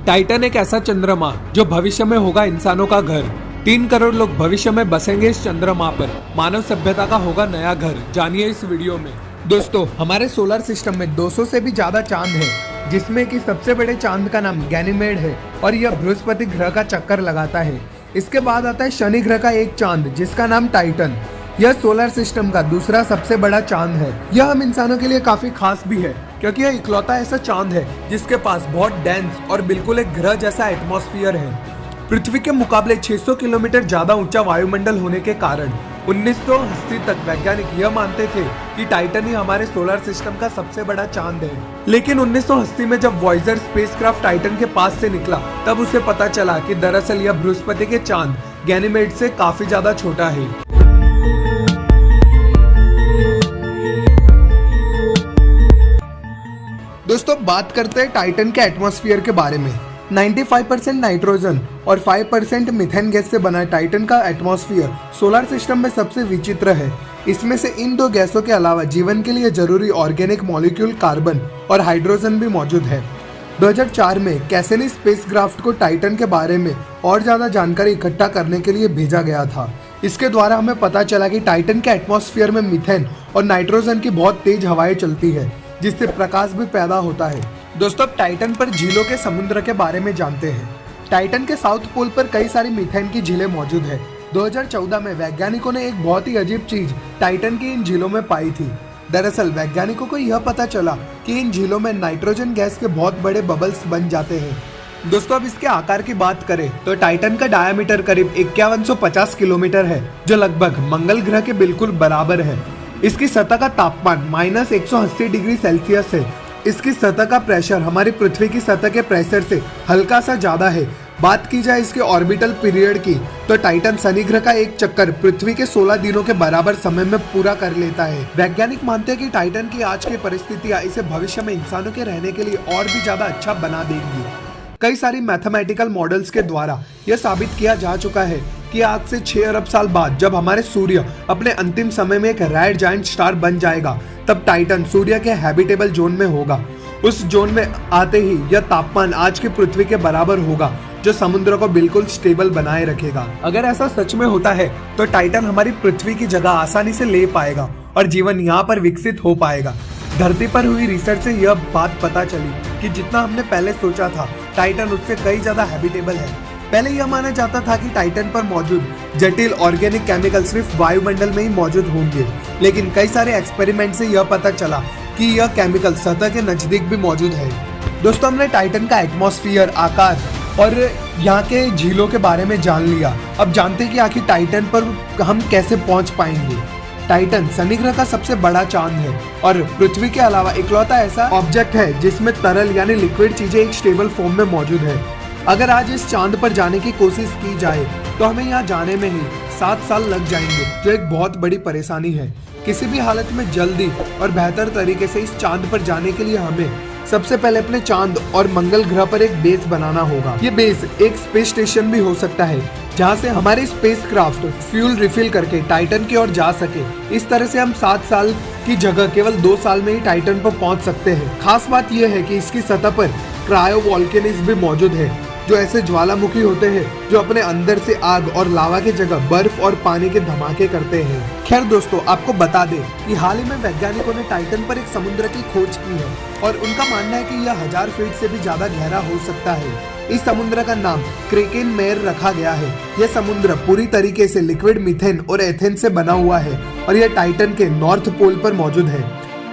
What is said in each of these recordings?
Titan एक ऐसा चंद्रमा जो भविष्य में होगा इंसानों का घर। 3 करोड़ लोग भविष्य में बसेंगे इस चंद्रमा पर। मानव सभ्यता का होगा नया घर। जानिए इस वीडियो में। दोस्तों, हमारे सोलर सिस्टम में 200 से भी ज्यादा चांद है, जिसमें कि सबसे बड़े चांद का नाम गैनीमेड है और यह बृहस्पति ग्रह का चक्कर लगाता है। इसके बाद आता है शनि ग्रह का एक चांद जिसका नाम टाइटन। यह सोलर सिस्टम का दूसरा सबसे बड़ा चांद है। यह हम इंसानों के लिए काफी खास भी है क्योंकि यह इकलौता ऐसा चांद है जिसके पास बहुत डेंस और बिल्कुल एक ग्रह जैसा एटमॉस्फेयर है। पृथ्वी के मुकाबले 600 किलोमीटर ज्यादा ऊंचा वायुमंडल होने के कारण 1980 तक वैज्ञानिक यह मानते थे कि टाइटन ही हमारे सोलर सिस्टम का सबसे बड़ा चांद है। लेकिन 1980 में जब वॉयेजर स्पेसक्राफ्ट टाइटन के पास से निकला, तब उसे पता चला कि दरअसल यह बृहस्पति के चांद गैनीमेड से काफी ज्यादा छोटा है। दोस्तों, बात करते हैं टाइटन के एटमॉस्फेयर के बारे में। 95% नाइट्रोजन और 5% मीथेन गैस से बना टाइटन का एटमॉस्फेयर सोलर सिस्टम में सबसे विचित्र है। इसमें से इन 2 गैसों के अलावा जीवन के लिए जरूरी ऑर्गेनिक मॉलिक्यूल कार्बन और हाइड्रोजन भी मौजूद है। 2004 में कैसिनी स्पेसक्राफ्ट को टाइटन के बारे में और ज्यादा जानकारी इकट्ठा करने के लिए भेजा गया था। इसके द्वारा हमें पता चला कि टाइटन के एटमॉस्फेयर में मीथेन और नाइट्रोजन की बहुत तेज हवाएं चलती है, जिससे प्रकाश भी पैदा होता है। दोस्तों, अब टाइटन पर झीलों के समुद्र के बारे में जानते हैं। टाइटन के साउथ पोल पर कई सारी मीथेन की झीलें मौजूद है। 2014 में वैज्ञानिकों ने एक बहुत ही अजीब चीज टाइटन की इन झीलों में पाई थी। दरअसल वैज्ञानिकों को यह पता चला कि इन झीलों में नाइट्रोजन गैस के बहुत बड़े बबल्स बन जाते हैं। दोस्तों, अब इसके आकार की बात करें तो टाइटन का डायामीटर करीब 5150 किलोमीटर है, जो लगभग मंगल ग्रह के बिल्कुल बराबर है। इसकी सतह का तापमान -180 डिग्री सेल्सियस है। इसकी सतह का प्रेशर हमारी पृथ्वी की सतह के प्रेशर से हल्का सा ज्यादा है। बात की जाए इसके ऑर्बिटल पीरियड की तो टाइटन शनि ग्रह का एक चक्कर पृथ्वी के 16 दिनों के बराबर समय में पूरा कर लेता है। वैज्ञानिक मानते हैं कि टाइटन की आज की परिस्थितियां इसे भविष्य में इंसानों के रहने के लिए और भी ज्यादा अच्छा बना देंगी। कई सारी मैथमेटिकल मॉडल्स के द्वारा यह साबित किया जा चुका है कि आज से 6 अरब साल बाद जब हमारे सूर्य अपने अंतिम समय में एक रेड जायंट स्टार बन जाएगा, तब टाइटन सूर्य के हैबिटेबल जोन में होगा। उस जोन में आते ही यह तापमान आज की पृथ्वी के बराबर होगा, जो समुद्र को बिल्कुल स्टेबल बनाए रखेगा। अगर ऐसा सच में होता है तो टाइटन हमारी पृथ्वी की जगह आसानी से ले पाएगा और जीवन यहाँ पर विकसित हो पाएगा। धरती पर हुई रिसर्च से यह बात पता चली कि जितना हमने पहले सोचा था, टाइटन उससे कई ज्यादा हैबिटेबल है। पहले यह माना जाता था कि टाइटन पर मौजूद जटिल ऑर्गेनिक केमिकल सिर्फ वायुमंडल में ही मौजूद होंगे, लेकिन कई सारे एक्सपेरिमेंट से यह पता चला कि यह केमिकल सतह के नजदीक भी मौजूद है। दोस्तों, हमने टाइटन का एटमॉस्फेयर, आकार और यहाँ के झीलों के बारे में जान लिया। अब जानते हैं कि आखिर टाइटन पर हम कैसे पहुंच पाएंगे। टाइटन शनि ग्रह का सबसे बड़ा चांद है और पृथ्वी के अलावा इकलौता ऐसा ऑब्जेक्ट है जिसमें तरल यानी लिक्विड चीजें एक स्टेबल फॉर्म में मौजूद है। अगर आज इस चांद पर जाने की कोशिश की जाए तो हमें यहाँ जाने में ही 7 साल लग जाएंगे, जो एक बहुत बड़ी परेशानी है। किसी भी हालत में जल्दी और बेहतर तरीके से इस चांद पर जाने के लिए हमें सबसे पहले अपने चांद और मंगल ग्रह पर एक बेस बनाना होगा। ये बेस एक स्पेस स्टेशन भी हो सकता है, जहाँ से हमारे स्पेसक्राफ्ट फ्यूल रिफिल करके टाइटन की ओर जा सके। इस तरह से हम 7 साल की जगह केवल 2 साल में ही टाइटन पर पहुँच सकते हैं। खास बात यह है कि इसकी सतह पर क्रायोवोल्केनिक्स भी मौजूद है, जो ऐसे ज्वालामुखी होते हैं जो अपने अंदर से आग और लावा की जगह बर्फ और पानी के धमाके करते हैं। खैर दोस्तों, आपको बता दें कि हाल ही में वैज्ञानिकों ने टाइटन पर एक समुद्र की खोज की है और उनका मानना है कि यह 1000 फीट से भी ज्यादा गहरा हो सकता है। इस समुद्र का नाम क्रेकेन मेयर रखा गया है। यह समुद्र पूरी तरीके से लिक्विड मीथेन और एथेन से बना हुआ है और यह टाइटन के नॉर्थ पोल पर मौजूद है।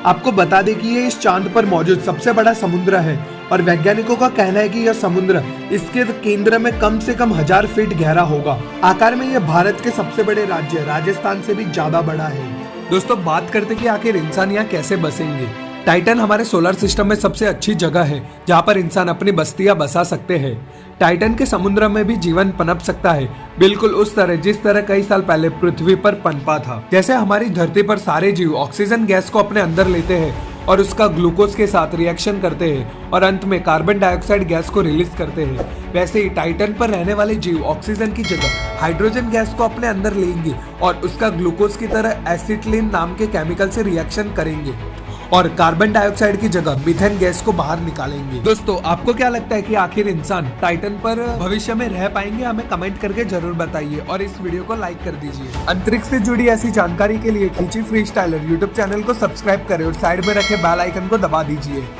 आपको बता दें कि ये इस चांद पर मौजूद सबसे बड़ा समुद्र है और वैज्ञानिकों का कहना है कि यह समुद्र इसके केंद्र में कम से कम 1000 फीट गहरा होगा। आकार में यह भारत के सबसे बड़े राज्य राजस्थान से भी ज्यादा बड़ा है। दोस्तों, बात करते कि आखिर इंसान यहाँ कैसे बसेंगे। टाइटन हमारे सोलर सिस्टम में सबसे अच्छी जगह है जहाँ पर इंसान अपनी बस्तियां बसा सकते हैं। टाइटन के समुद्र में भी जीवन पनप सकता है, बिल्कुल उस तरह जिस तरह कई साल पहले पृथ्वी पर पनपा था। जैसे हमारी धरती पर सारे जीव ऑक्सीजन गैस को अपने अंदर लेते हैं और उसका ग्लूकोज के साथ रिएक्शन करते हैं और अंत में कार्बन डाइऑक्साइड गैस को रिलीज करते हैं, वैसे ही टाइटन पर रहने वाले जीव ऑक्सीजन की जगह हाइड्रोजन गैस को अपने अंदर लेंगे और उसका ग्लूकोज की तरह एसिटिलीन नाम के केमिकल से रिएक्शन करेंगे और कार्बन डाइऑक्साइड की जगह मीथेन गैस को बाहर निकालेंगे। दोस्तों, आपको क्या लगता है कि आखिर इंसान टाइटन पर भविष्य में रह पाएंगे? हमें कमेंट करके जरूर बताइए और इस वीडियो को लाइक कर दीजिए। अंतरिक्ष से जुड़ी ऐसी जानकारी के लिए खींची फ्री स्टाइलर यूट्यूब चैनल को सब्सक्राइब करें और साइड में रखे बेल आइकन को दबा दीजिए।